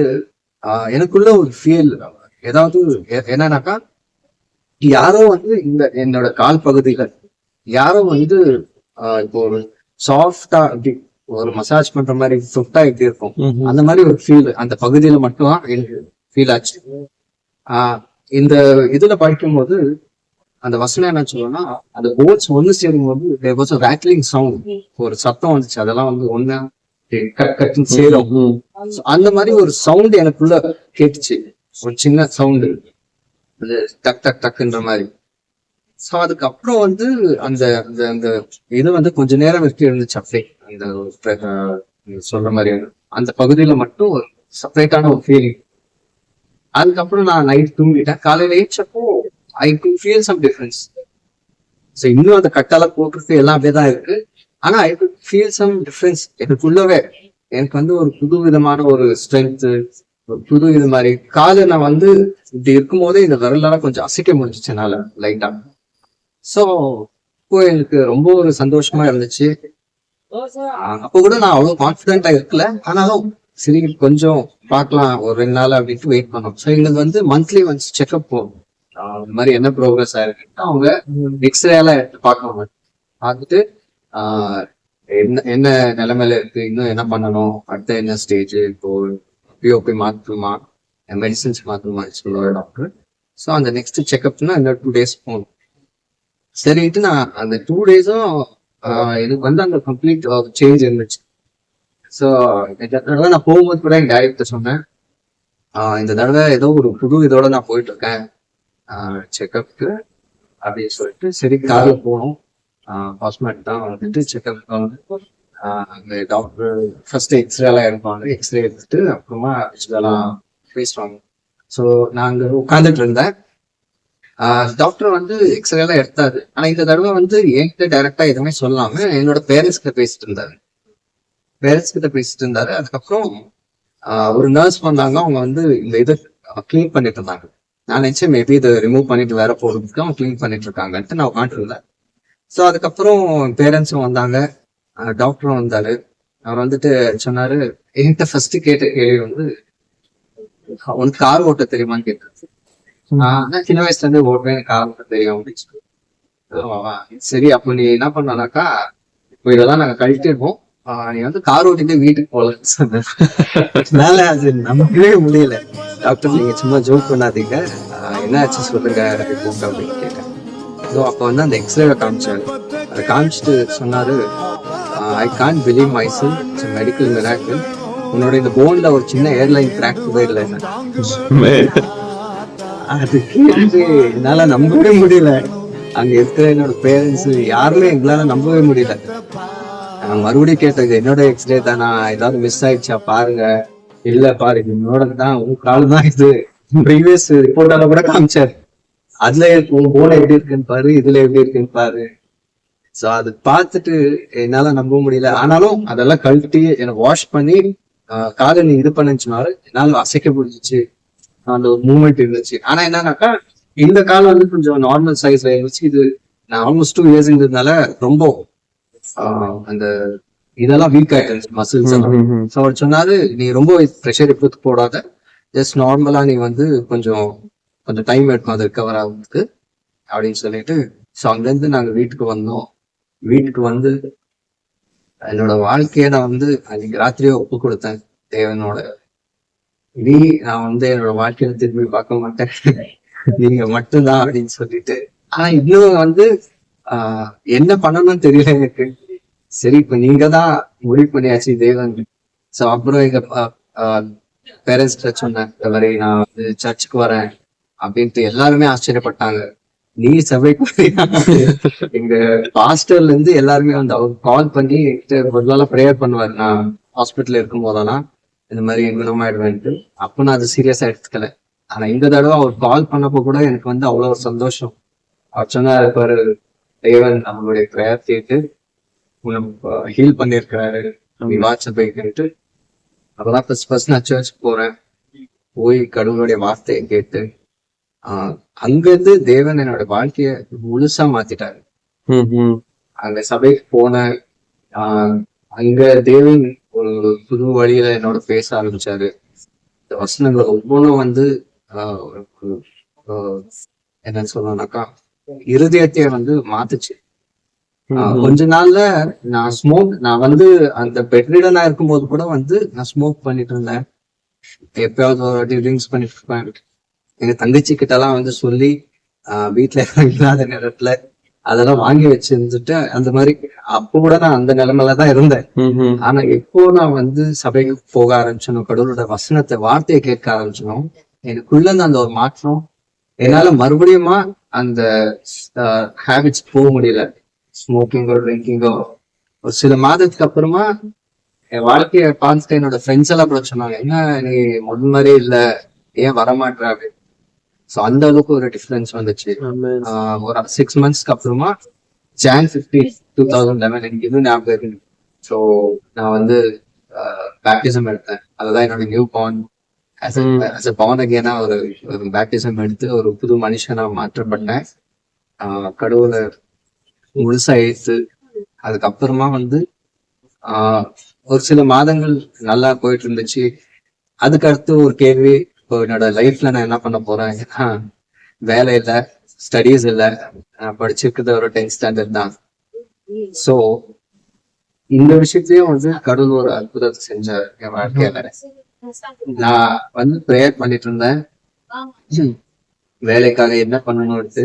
எனக்குள்ள ஒரு ஃபீல், ஏதாவது என்னன்னாக்கா, யாரோ இந்த என்னோட கால் பகுதியில யாரோ இப்போ ஒரு சாஃப்டா அப்படி ஒரு மசாஜ் பண்ற மாதிரி சொஃப்டா எப்படி இருக்கும் அந்த மாதிரி ஒரு ஃபீல் அந்த பகுதியில மட்டும் எனக்கு ஃபீல் ஆச்சு. இந்த இதுல படிக்கும் போது அந்த வசனம் என்ன சொல்லணும்னா, அந்த போட்ஸ் ஒண்ணு சேரும் போது ரேட்லிங் சவுண்ட், ஒரு சத்தம் வந்துச்சு, அதெல்லாம் ஒண்ணு கட்டுன்னு சேரும். அந்த மாதிரி ஒரு சவுண்ட் எனக்குள்ள கேட்டுச்சு. ஒரு சின்ன சவுண்டு, டக் டக் டக்குன்ற மாதிரி. ஸோ அதுக்கப்புறம் வந்து அந்த அந்த அந்த இது வந்து கொஞ்ச நேரம் வரைக்கும் இருந்துச்சு அப்படியே. அந்த நீங்க சொல்ற மாதிரி அந்த பகுதியில மட்டும் செப்பரேட்டான ஒரு ஃபீலிங். அதுக்கப்புறம் நான் நைட் தூங்கிட்டேன். காலையில ஏச்சப்போ I good feel some difference. So இன்னும் அந்த கட்டெல்லாம் போட்டுருக்கு, எல்லாம் அப்படியே தான் இருக்கு. ஆனா I good feel some difference எனக்குள்ளவே. எனக்கு வந்து ஒரு புது விதமான ஒரு ஸ்ட்ரென்த், ஒரு புது இது மாதிரி. காலை நான் வந்து இப்படி இருக்கும் போதே இந்த விரலெல்லாம் கொஞ்சம் அசைக்க முடிஞ்சிச்சு என்னால லைட்டா. ஸோ இப்போ எனக்கு ரொம்ப ஒரு சந்தோஷமா இருந்துச்சு. அப்போ கூட நான் அவ்வளவு கான்பிடென்டா இருக்கல. ஆனாலும் சரி கொஞ்சம் பார்க்கலாம் ஒரு 2 நாள் அப்படின்ட்டு வெயிட் பண்ணோம். ஸோ எங்களுக்கு வந்து மந்த்லி ஒன்ஸ் செக்அப் போகும். இந்த மாதிரி என்ன ப்ரோக்ரஸ் ஆயிருக்குன்னு அவங்க எக்ஸ்ரே எல்லாம் எடுத்து பார்க்கணும். பார்த்துட்டு என்ன என்ன நிலைமையில இருக்கு, இன்னும் என்ன பண்ணணும், அடுத்த என்ன ஸ்டேஜ், இப்போ பிஓபி மாற்றணுமா, மெடிசின்ஸ் மாற்றணுமான்னு சொல்லுவார் டாக்டர். ஸோ அந்த நெக்ஸ்ட் செக்அப்னா இன்னும் 2 days போகணும். சரிட்டு நான் அந்த 2 days-ம் எனக்கு வந்து அந்த கம்ப்ளீட் சேஞ்ச் இருந்துச்சு. ஸோ இந்த தடவை நான் போகும்போது கூட என் டைரக்டர் சொன்னேன், இந்த தடவை ஏதோ ஒரு புது இதோட நான் போயிட்டு இருக்கேன் செக்அப்க்கு அப்படின்னு சொல்லிட்டு. சரி கார்ல போனோம். ஹாஸ்பிட்டல் தான் வந்துட்டு செக்அப் வந்து அங்க டாக்டர் ஃபர்ஸ்ட் எக்ஸ்ரே எல்லாம் எடுப்பாங்க. எக்ஸ்ரே எடுத்துட்டு அப்புறமா இதெல்லாம் பேசுவாங்க. ஸோ நான் அங்க உட்காந்துட்டு இருந்தேன். டாக்டர் வந்து எக்ஸ்ரே எல்லாம் எடுத்தாரு. ஆனா இந்த தடவை வந்து என்கிட்ட டைரக்டா எதுவுமே சொல்லாம என்னோட பேரண்ட்ஸ் கிட்ட பேசிட்டு இருந்தாரு. அதுக்கப்புறம் ஒரு நர்ஸ் வந்தாங்க. அவங்க வந்து இந்த இதை கிளீன் பண்ணிட்டு இருந்தாங்க. நான் நினைச்சேன் மேபி இதை ரிமூவ் பண்ணிட்டு வேற போறதுக்கு அவங்க கிளீன் பண்ணிட்டு இருக்காங்கன்ட்டு நான் உட்காந்துருந்தேன். ஸோ அதுக்கப்புறம் பேரண்ட்ஸும் வந்தாங்க, டாக்டரும் வந்தாரு. அவர் வந்துட்டு சொன்னாரு, என்கிட்ட ஃபர்ஸ்ட் கேட்ட கேள்வி வந்து உனக்கு கார் ஓட்ட தெரியுமான்னு கேட்டாரு. நான் சின்ன வயசுல இருந்து ஓட்டுவேன், கார் ஓட்ட தெரியும் அப்படின்னு சொல்லி. சரி அப்போ நீ என்ன பண்ணாக்கா, இப்போ இதெல்லாம் நாங்க கழிச்சிருப்போம், நீ வந்து கார் ஓட்டிட்டு வீட்டுக்கு போகலன்னு சொன்னால அது நம்பவே முடியல. டாக்டர் நீங்க சும்மா ஜோக் பண்ணாதீங்க, என்ன ஆச்சு சொல்லுங்க ரிப்போர்ட் அப்படின்னு கேட்டேன். ஸோ அப்போ வந்து அந்த எக்ஸ்ரேவை காமிச்சாரு. அதை காமிச்சிட்டு சொன்னாரு, I can't believe my self, it's medical miracle. உன்னோட இந்த போன்ல ஒரு சின்ன ஏர்லைன் கிராக் கூட இல்லை. அது கேட்டு என்னால நம்பவே முடியல. அங்க இருக்கிற என்னோட பேரண்ட்ஸ் யாருமே எங்களால நம்பவே முடியல. மறுபடியும் கேட்டது, என்னோட எக்ஸ்ரே தானா, ஏதாவது மிஸ் ஆயிடுச்சா பாருங்க. இல்ல பாரு என்னோட தான், உன் கால் தான் இது. ப்ரீவியஸ் ரிப்போர்ட்டால கூட காமிச்சாரு. அதுல உன் போன எப்படி இருக்குன்னு பாரு, இதுல எப்படி இருக்குன்னு பாரு. சோ அது பார்த்துட்டு என்னால நம்ப முடியல. ஆனாலும் அதெல்லாம் கழட்டி என்னை வாஷ் பண்ணி காலை நீ இது பண்ணுச்சுனாலும் என்னால அசைக்க முடிஞ்சிச்சு. அந்த ஒரு மூவ்மெண்ட் இருந்துச்சு. ஆனா என்னன்னாக்கா இந்த காலம் வந்து கொஞ்சம் நார்மல் சைஸ்ல இருந்துச்சு. இது நான் ஆல்மோஸ்ட் 2 years இருந்ததுனால ரொம்ப அந்த இதெல்லாம் வீக் ஆயிட்டு மசில்ஸ் எல்லாம். ஸோ அவர் சொன்னாரு, நீ ரொம்ப ப்ரெஷர் எடுத்து போடாத, ஜஸ்ட் நார்மலா நீ வந்து கொஞ்சம் டைம் எடுக்கும் அது ரிகவர் ஆகுறதுக்கு அப்படின்னு சொல்லிட்டு. ஸோ அங்கிருந்து நாங்க வீட்டுக்கு வந்தோம். வீட்டுக்கு வந்து என்னோட வாழ்க்கைய நான் வந்து அன்னைக்கு ராத்திரியே ஒப்பு கொடுத்தேன் தேவனோட. நான் வந்து என்னோட வாழ்க்கையில திரும்பி பார்க்க மாட்டேன், நீங்க மட்டும்தான் அப்படின்னு சொல்லிட்டு. ஆனா இன்னும் வந்து என்ன பண்ணணும்னு தெரியல எனக்கு. சரி இப்ப நீங்க தான் முடிவு பண்ணியாச்சு தேவன். சோ அப்புறம் எங்க பேரண்ட்ஸ் சொன்னேன், இந்த மாதிரி நான் வந்து சர்ச்சுக்கு வரேன் அப்படின்ட்டு. எல்லாருமே ஆச்சரியப்பட்டாங்க, நீ சபைக்கு எங்க பாஸ்டர்ல இருந்து எல்லாருமே வந்து அவர் கால் பண்ணி ஒரு நாள் ப்ரேயர் பண்ணுவாரு. நான் ஹாஸ்பிட்டல்ல இருக்கும் போதெல்லாம் இந்த மாதிரி குணமாயிடுவேன்ட்டு. அப்போ நான் அது சீரியஸா எடுத்துக்கல. ஆனா இந்த தடவை அவர் கால் பண்ணப்போ கூட எனக்கு வந்து அவ்வளவு ஒரு சந்தோஷம். அவர் சொன்னாரு, பாரு தேவன் நம்மளுடைய ப்ரேயர் கேட்டு ஹீல் பண்ணிருக்கிறாரு, நீ வாட்ச போய்ட்டு. அப்பதான் ஃபர்ஸ்ட் நான் சர்ச் போறேன். போய் கடவுளுடைய வார்த்தையை கேட்டு அங்கிருந்து தேவன் என்னோட வாழ்க்கைய முழுசா மாத்திட்டாரு. அங்க சபைக்கு போனேன். அங்க தேவன் ஒரு புது வழியில என்னோட பேச ஆரம்பிச்சாரு. இந்த வசனங்கள் ஒவ்வொன்றும் வந்து என்னன்னு சொல்லணும்னாக்கா இருதயத்தைய வந்து மாத்துச்சு. கொஞ்ச நாள்ல நான் வந்து அந்த பெட்ரிடனா இருக்கும்போது கூட வந்து நான் ஸ்மோக் பண்ணிட்டு இருந்தேன். எப்பயாவது ஒரு வாட்டி ட்ரிங்க்ஸ் பண்ணிட்டு இருப்பேன். எங்க தங்கச்சி கிட்ட எல்லாம் வந்து சொல்லி வீட்டுல இல்லாத நேரத்துல அதெல்லாம் வாங்கி வச்சிருந்துட்டு அந்த மாதிரி அப்போ கூட நான் அந்த நிலைமையிலதான் இருந்தேன். ஆனா எப்போ நான் வந்து சபைக்கு போக ஆரம்பிச்சனும், கடவுளோட வசனத்தை வார்த்தையை கேட்க ஆரம்பிச்சனும், எனக்குள்ள இருந்த அந்த ஒரு மாற்றம் என்னால மறுபடியுமா அந்த ஹேபிட்ஸ் போக முடியல. ஸ்மோக்கிங்கோ ட்ரிங்கிங்கோ ஒரு சில மாதத்துக்கு அப்புறமா என் வாழ்க்கைய பார்த்துட்டு என்னோட ஃப்ரெண்ட்ஸ் எல்லாம் கூட சொன்னாங்க, என்ன நீ முன் மாதிரியே இல்ல, ஏன் வரமாட்டேற அப்படின்னு. ஸோ அந்த அளவுக்கு ஒரு டிஃபரன்ஸ் வந்துச்சு. ஒரு 6 monthsக்கு அப்புறமா Jan 15, 2011 எனக்கு இன்னும் ஞாபகம் இருக்கு. ஸோ நான் வந்து பேப்டிசம் எடுத்தேன். அதுதான் என்னோட new born as a born again ஒரு பேப்டிசம் எடுத்து ஒரு புது மனுஷனா மாற்றப்பட்டேன். கடவுளை முழுசா ஏத்து அதுக்கப்புறமா வந்து ஒரு சில மாதங்கள் நல்லா போயிட்டு இருந்துச்சு. அதுக்கு அடுத்து ஒரு கேள்வி, இப்போ என்னோட லைஃப்ல நான் என்ன பண்ண போறேன், ஏன்னா வேலை இல்லை, ஸ்டடீஸ் இல்லை, படிச்சிருக்கிறது ஒரு 10th standard தான். ஸோ இந்த விஷயத்தையும் வந்து கடவுள் ஒரு அற்புதத்தை செஞ்சார் என் வாழ்க்கையில. நான் வந்து ப்ரேயர் பண்ணிட்டு இருந்தேன் வேலைக்காக என்ன பண்ணணும்னு.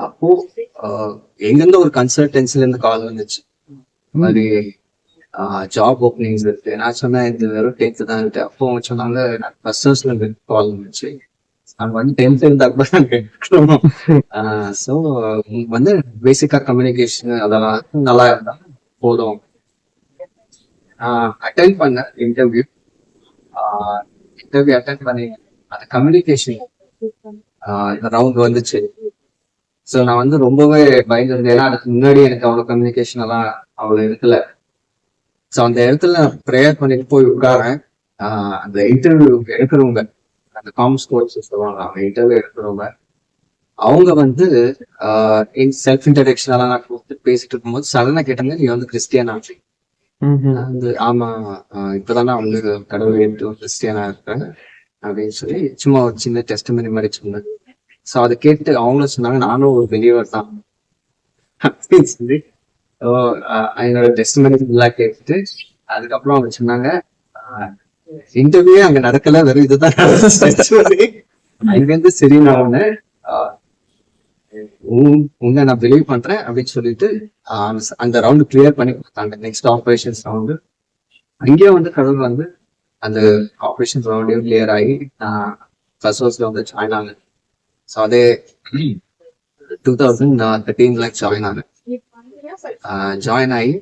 அப்போ எங்கிருந்து ஒரு கன்சல்டன்சில இருந்து கால் வந்துச்சு, இந்த மாதிரி ஜாப் ஓப்பனிங்ஸ் இருக்கு. நான் சொன்னேன் இது வெறும் 10th தான் இருக்கு. அப்போ அவங்க சொன்னாங்க ஃபர்ஸ்டர்ஸ்ல இருந்து கால் வந்துச்சு. அங்க வந்து 10th இருந்தா கூட நாங்க எடுக்கணும். ஸோ வந்து பேசிக்கா கம்யூனிகேஷன் அதெல்லாம் நல்லா இருந்தா போதும். அட்டென்ட் பண்ண இன்டர்வியூ அட்டென்ட் பண்ணி அந்த கம்யூனிகேஷன் ரவுண்ட் வந்துச்சு. ஸோ நான் வந்து ரொம்பவே பயந்துருந்தேன், ஏன்னா அதுக்கு முன்னாடி எனக்கு அவ்வளோ கம்யூனிகேஷன் எல்லாம் அவ்வளோ இருக்கல. ஸோ அந்த இடத்துல நான் ப்ரேயர் பண்ணிட்டு போய் உட்காரேன். அந்த இன்டர்வியூ எடுக்கிறவங்க, அந்த காமர்ஸ் கோர்ஸ் சொல்லுவாங்க, அவங்க இன்டர்வியூ எடுக்கிறவங்க, அவங்க வந்து செல்ஃப் இன்ட்ரடக்ஷன் எல்லாம் நான் கொடுத்து பேசிட்டு இருக்கும்போது சடனா கேட்டாங்க, நீ வந்து கிறிஸ்டியனா? வந்து ஆமா, இப்பதானே அவங்க கடவுள் ஏற்று கிறிஸ்டியனா இருக்காங்க அப்படின்னு சொல்லி சும்மா ஒரு சின்ன டெஸ்டிமனி மாதிரி சொன்னேன். ஸோ அதை கேட்டு அவங்களும் சொன்னாங்க, நானும் ஒரு பெரியவர் தான் அப்படின்னு சொல்லி என்னோட டெஸ்டிமனி எல்லாம் கேட்டுட்டு அதுக்கப்புறம் அவங்க சொன்னாங்க, இன்டர்வியூ அங்க நடக்கல, வெறும் இதுதான் அங்கிருந்து சரி நான் ஒண்ணு உங்க நான் பிலீவ் பண்றேன் அப்படின்னு சொல்லிட்டு அந்த ரவுண்டு கிளியர் பண்ணி கொடுத்தாங்க. நெக்ஸ்ட் ஆப்ரேஷன்ஸ் ரவுண்டு அங்கேயே வந்து கடவுள் வந்து அந்த ஆப்ரேஷன்ஸ் ரவுண்டையும் கிளியர் ஆகி ஃபர்ஸ்ட் ஹவுஸ்ல வந்து ஜாயின் ஆனேன். ஸோ அதே 2013 ஜாயின் ஆனேன். ஜாயின் ஆகி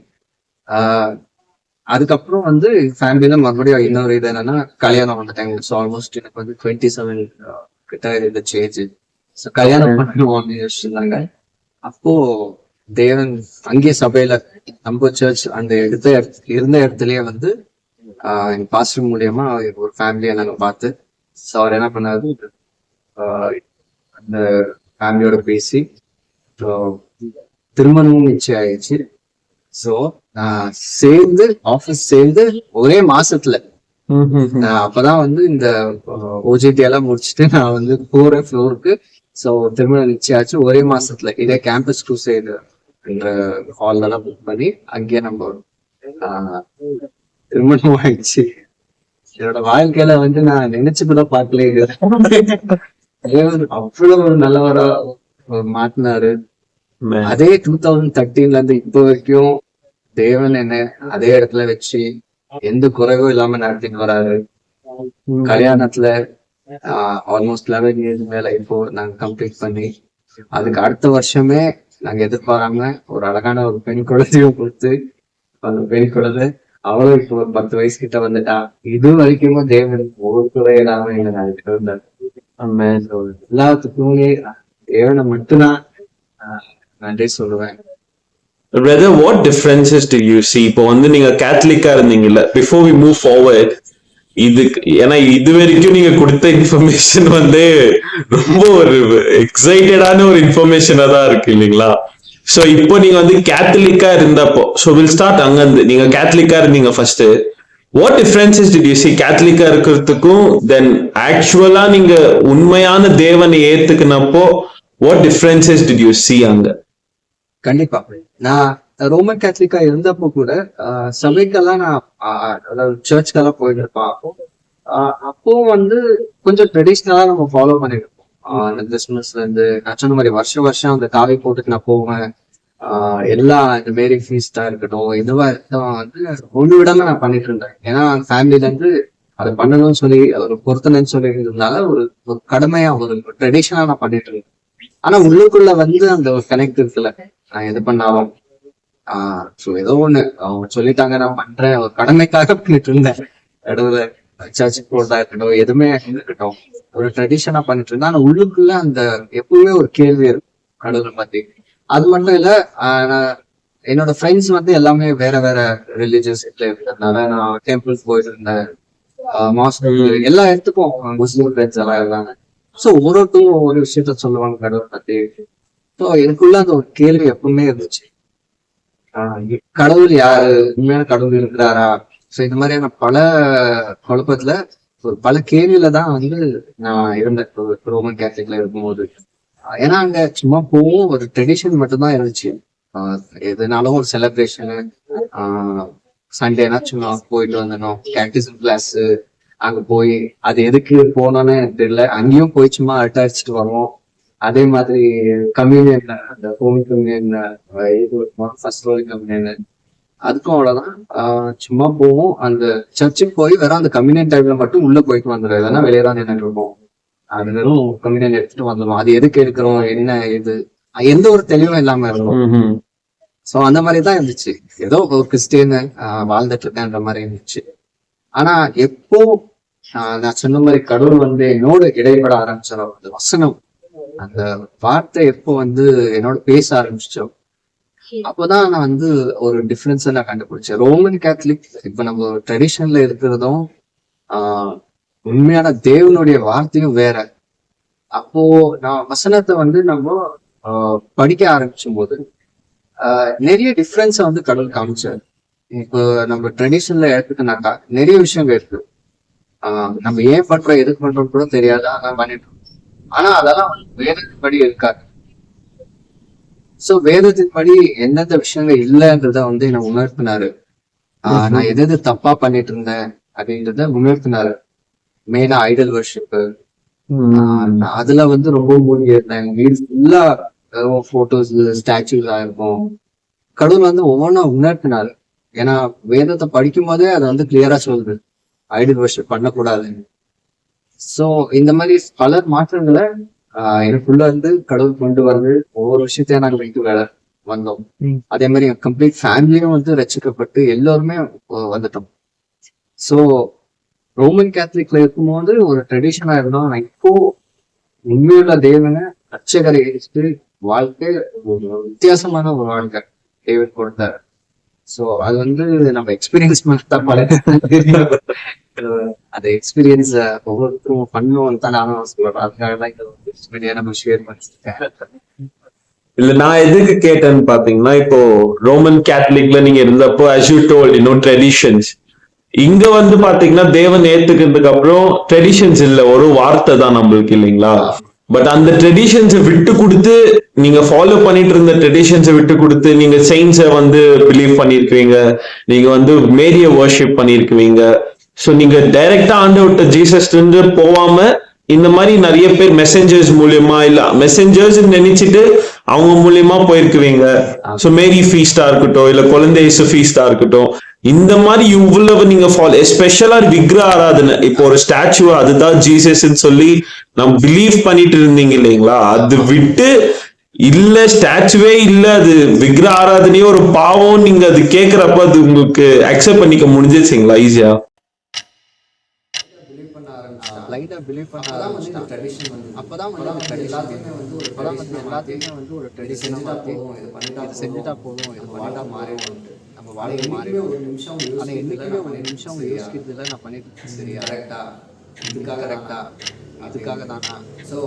அதுக்கப்புறம் வந்து ஃபேமிலியில மறுபடியும் இன்னொரு இது என்னன்னா கல்யாணம் வந்துட்டாங்க. ஸோ ஆல்மோஸ்ட் எனக்கு வந்து 27 கிட்ட இருந்துச்சு ஏஜ். ஸோ கல்யாணம் பண்ணணும்னு யோசிச்சிருந்தாங்க. அப்போ தேவன் அங்கேயே சபையில நம்ம சர்ச் அந்த இருந்த இடத்துலயே வந்து எங்க பாஸ்டர் மூலியமா ஒரு ஃபேமிலியை நாங்க பார்த்து, ஸோ அவர் என்ன பண்ணாரு, அந்த ஃபேமிலியோட பேசி திருமணமும் நிச்சயம் ஆயிடுச்சு. ஸோ நான் ஆபீஸ் சேர்ந்து ஒரே மாசத்துல அப்பதான் வந்து இந்த ஓஜிடி எல்லாம் முடிச்சுட்டு நான் வந்து போற ஃப்ளோருக்கு. ஸோ திருமணம் நிச்சயாச்சு ஒரே மாசத்துல. இதே கேம்பஸ் க்ரூசைடு என்ற ஹால்ல எல்லாம் புக் பண்ணி அங்கேயே நம்ம திருமணம் ஆயிடுச்சு. என்னோட வாழ்க்கையில வந்து நான் நினைச்சு கூட பார்க்கல, அவ்வளவு ஒரு நல்லவரா மாத்தினாரு. அதே 2013 இருந்து இப்போ வரைக்கும் தேவன் என்ன அதே இடத்துல வச்சு எந்த குறைவும் இல்லாம நடத்திட்டு வராரு. கல்யாணத்துல ஆல்மோஸ்ட் 11 years மேல இப்போ நாங்க கம்ப்ளீட் பண்ணி அதுக்கு அடுத்த வருஷமே நாங்க எதிர்பாராம ஒரு அழகான ஒரு பெண் குழந்தையும் கொடுத்து, அந்த பெண் குழந்தை அவளும் இப்போ ஒரு 10 வயசு கிட்ட வந்துட்டா. இது வரைக்கும் தேவனுக்கு ஒரு குறை இல்லாம எங்க நடத்திட்டு இருந்தாரு. எல்லாத்துக்குமே தேவனை மட்டும்தான் நன்றி சொல்லுவேன். Brother, what differences do you see? இப்போ வந்து நீங்க கேத்தலிக்கா இருந்தீங்கல்ல, before we move forward, ஏன்னா இது வரைக்கும் நீங்க கொடுத்த இன்ஃபர்மேஷன் வந்து ரொம்ப ஒரு எக்ஸைட்டடான ஒரு இன்ஃபர்மேஷனா தான் இருக்கு இல்லைங்களா? சோ இப்போ நீங்க வந்து கேத்தலிக்கா இருந்தப்போ, சோ வில் ஸ்டார்ட் அங்க இருந்து. நீங்க கேத்தலிக்கா இருந்தீங்க first, what differences did you see கேத்தலிக்கா இருக்கிறதுக்கும் தென் ஆக்சுவலா நீங்க உண்மையான தேவனை ஏத்துக்கினப்போ what differences did you see அங்க? கண்டிப்பா நான் ரோமன் கேத்தலிக்கா இருந்தப்போ கூட சபைக்கெல்லாம் நான் அதாவது சர்ச்சுக்கெல்லாம் போயிட்டு இருப்பேன். அப்போ வந்து கொஞ்சம் ட்ரெடிஷ்னலா நம்ம ஃபாலோ பண்ணிட்டு இருப்போம். அந்த கிறிஸ்துமஸ்ல இருந்து நான் சொன்ன மாதிரி வருஷம் அந்த காவை போட்டுட்டு நான் போவேன். எல்லா இந்த மேரி ஃபீஸ்டா இருக்கட்டும், இதுவா இருக்கட்டும் வந்து ஒண்ணு விடாம நான் பண்ணிட்டு இருந்தேன். ஏன்னா ஃபேமிலில இருந்து அதை பண்ணணும்னு சொல்லி ஒரு பொருத்தனைன்னு சொல்லி இருந்ததுனால ஒரு ஒரு கடமையா ஒரு ட்ரெடிஷனா நான் பண்ணிட்டு இருந்தேன். ஆனா உள்ளுக்குள்ள வந்து அந்த ஒரு கனெக்ட் இருக்குல்ல, நான் எது பண்ணாலும் ஸோ ஏதோ ஒண்ணு அவங்க சொல்லிட்டாங்க நான் பண்றேன், ஒரு கடமைக்காக பண்ணிட்டு இருந்தேன். நடுவுல சர்ச்சுக்கு போறதா இருக்கட்டும், எதுவுமே இருக்கட்டும், ஒரு ட்ரெடிஷனா பண்ணிட்டு இருந்தேன். ஆனா உள்ளுக்குள்ள அந்த எப்பவுமே ஒரு கேள்வி இருக்கும் கடவுளை பத்தி. அது மட்டும் இல்ல, நான் என்னோட ஃப்ரெண்ட்ஸ் வந்து எல்லாமே வேற வேற ரிலீஜியஸ் இருக்கிறதுனால நான் டெம்பிள்ஸ் போயிட்டு இருந்தேன், மாஸ்க் எல்லா இடத்துக்கும் முஸ்லீம் ஃப்ரெண்ட்ஸ் எல்லாம் இருந்தாங்க. ஸோ ஒவ்வொருத்தரும் ஒவ்வொரு விஷயத்த சொல்லுவாங்க கடவுளை பத்தி. ஸோ எனக்குள்ள அந்த ஒரு கேள்வி எப்பவுமே இருந்துச்சு, கடவுள் யாரு, உண்மையான கடவுள் இருக்கிறாரா? ஸோ இந்த மாதிரியான பல குழப்பத்துல ஒரு பல கேள்வியில தான் வந்து நான் இருந்தேன் ரோமன் கேத்தலிக்ல இருக்கும்போது. ஏன்னா அங்க சும்மா போவோம், ஒரு ட்ரெடிஷன் மட்டும்தான் இருந்துச்சு. எதுனாலும் ஒரு செலிப்ரேஷனு, சண்டேனா சும்மா போயிட்டு வந்துடணும், கேட்டிசம் கிளாஸ் அங்க போய் அது எதுக்கு போனோன்னு எனக்கு தெரியல. அங்கேயும் போய் சும்மா அடிச்சுட்டு வருவோம். அதே மாதிரி கம்யூனியன், அந்த home communion, first roll communion, அதுக்கும் அவ்வளவுதான். சும்மா போவோம், அந்த சர்ச்சுக்கு போய் வெறும் அந்த கம்யூனியன் டைம்ல மட்டும் உள்ள போயிட்டு வந்துடும், இதெல்லாம் வெளியே தான் நின்றுட்டு இருப்போம். அது வெறும் கம்யூனியன் எடுத்துட்டு வந்துடும். அது எதுக்கு எடுக்கிறோம், என்ன இது, எந்த ஒரு தெளிவும் இல்லாம இருக்கும். சோ அந்த மாதிரிதான் இருந்துச்சு. ஏதோ ஒரு கிறிஸ்டியன் வாழ்ந்துட்டு இருக்கேன்ற மாதிரி இருந்துச்சு. ஆனா எப்போ நான் சொன்ன மாதிரி கடவுள் வந்து என்னோட இடைப்பட ஆரம்பிச்சோம், அந்த வசனம், அந்த வார்த்தை எப்போ வந்து என்னோட பேச ஆரம்பிச்சோம், அப்போதான் நான் வந்து ஒரு டிஃபரன்ஸை நான் கண்டுபிடிச்சேன். ரோமன் கேத்தலிக் இப்ப நம்ம ட்ரெடிஷன்ல இருக்கிறதும் உண்மையான தேவனுடைய வார்த்தையும் வேற. அப்போ நான் வசனத்தை வந்து நம்ம படிக்க ஆரம்பிச்சும் போது நிறைய டிஃபரன்ஸை வந்து கடவுள் காமிச்சார். இப்போ நம்ம ட்ரெடிஷன்ல எடுத்துக்கினாக்கா நிறைய விஷயங்கள் இருக்கு, நம்ம ஏன் பண்றோம் எதுக்கு பண்றோம் கூட தெரியாது, அதான் பண்ணிட்டு இருக்கோம். ஆனா அதெல்லாம் வந்து வேதத்தின் படி இருக்காது. சோ வேதத்தின் படி எந்தெந்த விஷயங்கள் இல்லைன்றத வந்து என்ன உணர்த்தினாரு. நான் எது தப்பா பண்ணிட்டு இருந்தேன் அப்படின்றத உணர்த்தினாரு. மெயினா ஐடல் வர்ஷிப், அதுல வந்து ரொம்ப மூழ்கி இருந்தேன். வீடு ஃபுல்லா போட்டோஸ் ஸ்டாச்சுஸ் ஆயிருக்கும். கடவுள் வந்து ஒவ்வொன்றா உணர்த்தினாரு. ஏன்னா வேதத்தை படிக்கும் போதே அதை வந்து கிளியரா சொல்லுது, ஐடல் வர்ஷிப் பண்ணக்கூடாது. சோ இந்த மாதிரி பல மாற்றங்களை எனக்குள்ள வந்து கடவுள் கொண்டு வந்து ஒவ்வொரு விஷயத்தையும் நாங்க வைத்து வேலை வந்தோம். அதே மாதிரி கம்ப்ளீட் ஃபேமிலியும் வந்து ரசிக்கப்பட்டு எல்லாருமே வந்துட்டோம். சோ ரோமன் கேத்தலிக்ல இருக்கும்போது ஒரு ட்ரெடிஷனா இருந்தோம். ஆனா இப்போ உண்மையுள்ள தேவனை ரட்சகரை எடுத்து வாழ்க்கை ஒரு வித்தியாசமான ஒரு வாழ்க்கை தேவன் கொடுத்தார். சோ அது வந்து நம்ம எக்ஸ்பீரியன்ஸ் தான் பல அந்த எக்ஸ்பீரியன்ஸ் ஒவ்வொருத்தரும் பண்ணுவோம் தான் நானும் சொல்றேன். அதுக்காக தான் இந்த நம்ம ஷேர் பண்ணிருக்கேன். இல்ல நான் எதுக்கு கேட்டேன்னு பாத்தீங்கன்னா, இப்போ ரோமன் கேத்தலிக்ல நீங்க இருந்தப்போ as you told, ட்ரெடிஷன்ஸ், இங்க வந்து பாத்தீங்கன்னா தேவன் ஏத்துக்கிறதுக்கு அப்புறம் ட்ரெடிஷன்ஸ் இல்ல, ஒரு வார்த்தை தான் நம்மளுக்கு, இல்லைங்களா? பட் அந்த ட்ரெடிஷன்ஸை விட்டு கொடுத்து நீங்க ஃபாலோ பண்ணிட்டு இருந்த ட்ரெடிஷன்ஸை விட்டு கொடுத்து நீங்க செயின்ஸை வந்து பிலீவ் பண்ணிருக்கீங்க, நீங்க வந்து மேரிய வர்ஷிப் பண்ணிருக்குவீங்க. சோ நீங்க டைரக்டா ஆண்டவர்ட்ட ஜீசஸ் போவாம இந்த மாதிரி நிறைய பேர் மெசஞ்சர்ஸ் மூலியமா, இல்ல மெசஞ்சர்ஸ் நினைச்சிட்டு அவங்க மூலியமா போயிருக்குவீங்க. சோ மேரி ஃபீஸ்டா இருக்கட்டும், இல்ல குழந்தை இயேசு ஃபீஸ்டா இருக்கட்டும், இந்த மாதிரி இவ்வளவு நீங்க ஃபாலோ, எஸ்பெஷலா விக்கிர ஆராதனை, இப்போ ஒரு ஸ்டாச்சு அதுதான் ஜீசஸ் சொல்லி நம்ம பிலீவ் பண்ணிட்டு இருந்தீங்க இல்லைங்களா? அது விட்டு இல்ல ஸ்டாச்சுவே இல்ல, அது விக்கிர ஆராதனையே ஒரு பாவம், நீங்க அது கேக்குறப்ப அது உங்களுக்கு அக்செப்ட் பண்ணிக்க முடிஞ்சிருச்சுங்களா ஈஸியா? லைட்டா பிலீவ் பண்ண ஆரம்பிச்சிட்டான். அப்பதான் வந்து எல்லாத்தையுமே வந்து ஒரு ட்ரெடிஷனா மாத்தி, இது செஞ்சுட்டா போதும், இது பண்ணிட்டா மாறிடும், நம்ம வாழ்க்கை மாறிடும். ஆனா என்னைக்குமே ஒரு நிமிஷம் யோசிக்கிறது இல்லை, நான் பண்ணிட்டு சரியா கரெக்டா, இதுக்காக தானா, ஸோ